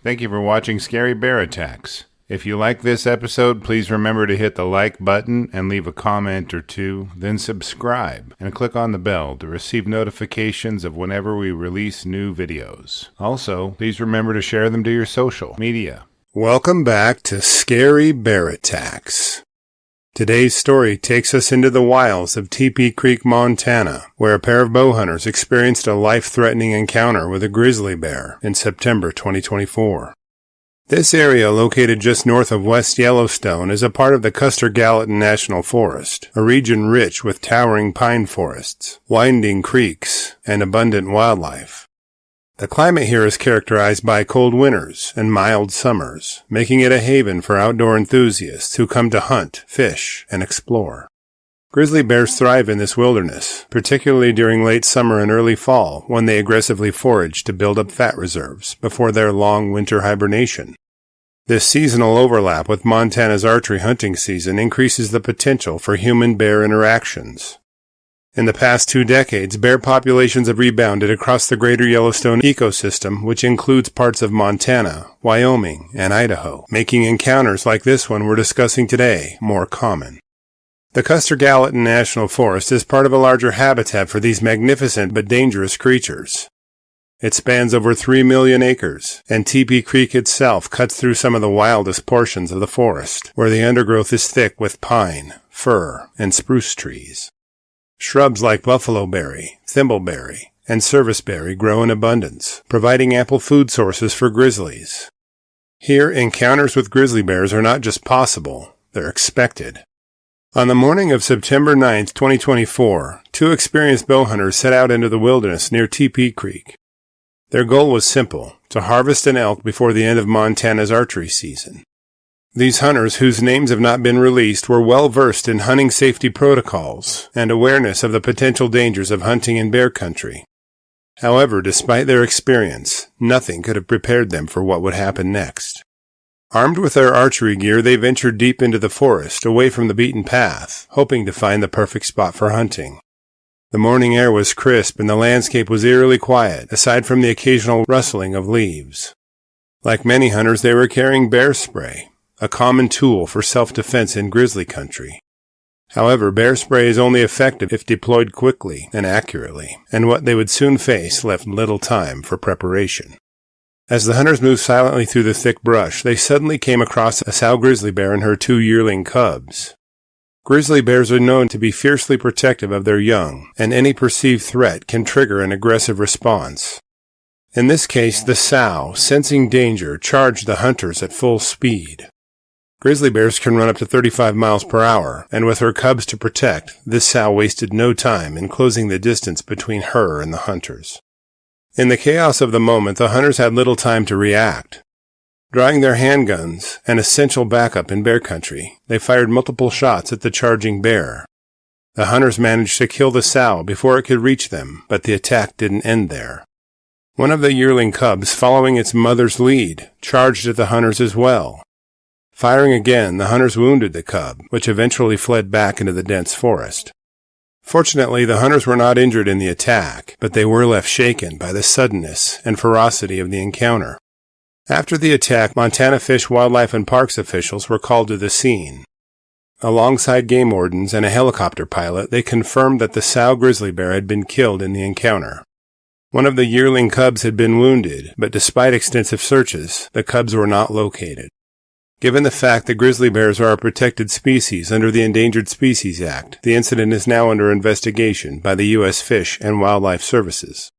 Thank you for watching Scary Bear Attacks. If you like this episode, please remember to hit the like button and leave a comment or two, then subscribe and click on the bell to receive notifications of whenever we release new videos. Also, please remember to share them to your social media. Welcome back to Scary Bear Attacks. Today's story takes us into the wilds of Teepee Creek, Montana, where a pair of bow hunters experienced a life-threatening encounter with a grizzly bear in September 2024. This area, located just north of West Yellowstone, is a part of the Custer-Gallatin National Forest, a region rich with towering pine forests, winding creeks, and abundant wildlife. The climate here is characterized by cold winters and mild summers, making it a haven for outdoor enthusiasts who come to hunt, fish, and explore. Grizzly bears thrive in this wilderness, particularly during late summer and early fall, when they aggressively forage to build up fat reserves before their long winter hibernation. This seasonal overlap with Montana's archery hunting season increases the potential for human-bear interactions. In the past 2 decades, bear populations have rebounded across the greater Yellowstone ecosystem, which includes parts of Montana, Wyoming, and Idaho, making encounters like this one we're discussing today more common. The Custer-Gallatin National Forest is part of a larger habitat for these magnificent but dangerous creatures. It spans over 3 million acres, and Teepee Creek itself cuts through some of the wildest portions of the forest, where the undergrowth is thick with pine, fir, and spruce trees. Shrubs like buffaloberry, thimbleberry, and serviceberry grow in abundance, providing ample food sources for grizzlies. Here, encounters with grizzly bears are not just possible, they're expected. On the morning of September 9, 2024, 2 experienced bow hunters set out into the wilderness near Teepee Creek. Their goal was simple, to harvest an elk before the end of Montana's archery season. These hunters, whose names have not been released, were well versed in hunting safety protocols and awareness of the potential dangers of hunting in bear country. However, despite their experience, nothing could have prepared them for what would happen next. Armed with their archery gear, they ventured deep into the forest, away from the beaten path, hoping to find the perfect spot for hunting. The morning air was crisp and the landscape was eerily quiet, aside from the occasional rustling of leaves. Like many hunters, they were carrying bear spray, a common tool for self-defense in grizzly country. However, bear spray is only effective if deployed quickly and accurately, and what they would soon face left little time for preparation. As the hunters moved silently through the thick brush, they suddenly came across a sow grizzly bear and her 2 yearling cubs. Grizzly bears are known to be fiercely protective of their young, and any perceived threat can trigger an aggressive response. In this case, the sow, sensing danger, charged the hunters at full speed. Grizzly bears can run up to 35 miles per hour, and with her cubs to protect, this sow wasted no time in closing the distance between her and the hunters. In the chaos of the moment, the hunters had little time to react. Drawing their handguns, an essential backup in bear country, they fired multiple shots at the charging bear. The hunters managed to kill the sow before it could reach them, but the attack didn't end there. One of the yearling cubs, following its mother's lead, charged at the hunters as well. Firing again, the hunters wounded the cub, which eventually fled back into the dense forest. Fortunately, the hunters were not injured in the attack, but they were left shaken by the suddenness and ferocity of the encounter. After the attack, Montana Fish, Wildlife, and Parks officials were called to the scene. Alongside game wardens and a helicopter pilot, they confirmed that the sow grizzly bear had been killed in the encounter. One of the yearling cubs had been wounded, but despite extensive searches, the cubs were not located. Given the fact that grizzly bears are a protected species under the Endangered Species Act, the incident is now under investigation by the U.S. Fish and Wildlife Services.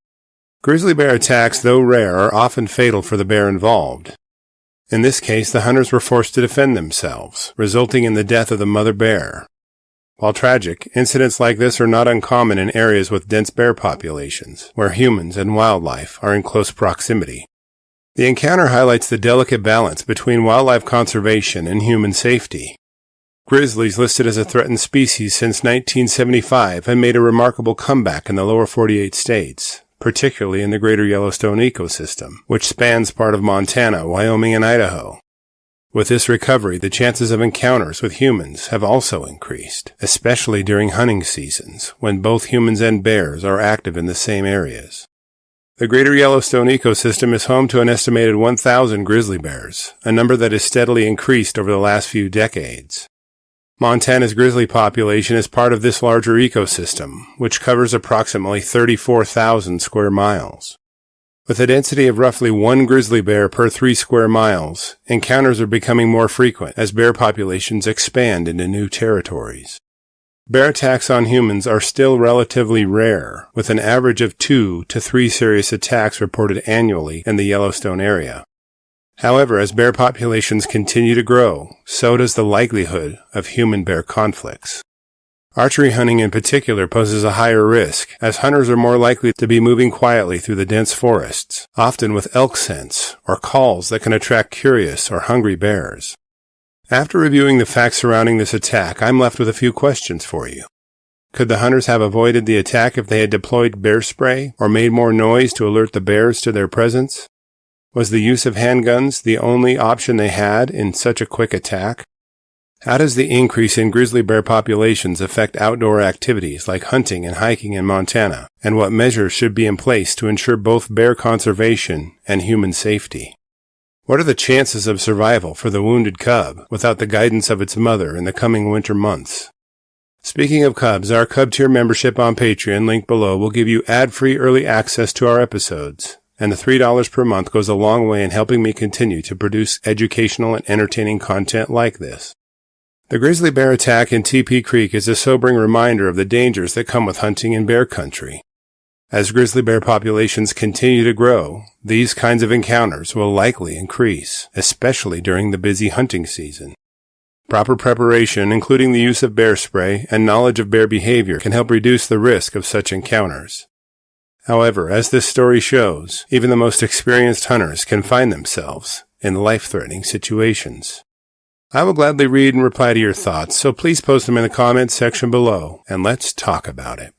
Grizzly bear attacks, though rare, are often fatal for the bear involved. In this case, the hunters were forced to defend themselves, resulting in the death of the mother bear. While tragic, incidents like this are not uncommon in areas with dense bear populations, where humans and wildlife are in close proximity. The encounter highlights the delicate balance between wildlife conservation and human safety. Grizzlies, listed as a threatened species since 1975, have made a remarkable comeback in the lower 48 states, particularly in the greater Yellowstone ecosystem, which spans part of Montana, Wyoming, and Idaho. With this recovery, the chances of encounters with humans have also increased, especially during hunting seasons, when both humans and bears are active in the same areas. The greater Yellowstone ecosystem is home to an estimated 1,000 grizzly bears, a number that has steadily increased over the last few decades. Montana's grizzly population is part of this larger ecosystem, which covers approximately 34,000 square miles. With a density of roughly 1 grizzly bear per 3 square miles, encounters are becoming more frequent as bear populations expand into new territories. Bear attacks on humans are still relatively rare, with an average of 2 to 3 serious attacks reported annually in the Yellowstone area. However, as bear populations continue to grow, so does the likelihood of human-bear conflicts. Archery hunting in particular poses a higher risk, as hunters are more likely to be moving quietly through the dense forests, often with elk scents or calls that can attract curious or hungry bears. After reviewing the facts surrounding this attack, I'm left with a few questions for you. Could the hunters have avoided the attack if they had deployed bear spray or made more noise to alert the bears to their presence? Was the use of handguns the only option they had in such a quick attack? How does the increase in grizzly bear populations affect outdoor activities like hunting and hiking in Montana, and what measures should be in place to ensure both bear conservation and human safety? What are the chances of survival for the wounded cub without the guidance of its mother in the coming winter months? Speaking of cubs, our Cub Tier membership on Patreon, linked below, will give you ad-free early access to our episodes, and the $3 per month goes a long way in helping me continue to produce educational and entertaining content like this. The grizzly bear attack in Teepee Creek is a sobering reminder of the dangers that come with hunting in bear country. As grizzly bear populations continue to grow, these kinds of encounters will likely increase, especially during the busy hunting season. Proper preparation, including the use of bear spray and knowledge of bear behavior, can help reduce the risk of such encounters. However, as this story shows, even the most experienced hunters can find themselves in life-threatening situations. I will gladly read and reply to your thoughts, so please post them in the comments section below, and let's talk about it.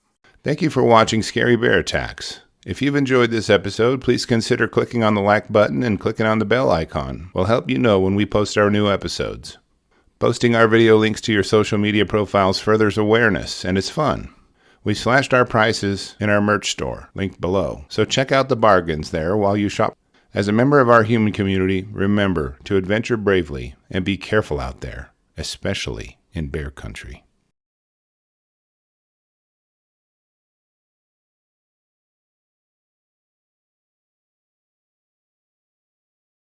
Thank you for watching Scary Bear Attacks. If you've enjoyed this episode, please consider clicking on the like button and clicking on the bell icon. We'll help you know when we post our new episodes. Posting our video links to your social media profiles furthers awareness, and it's fun. We slashed our prices in our merch store, linked below, so check out the bargains there while you shop. As a member of our human community, remember to adventure bravely and be careful out there, especially in bear country.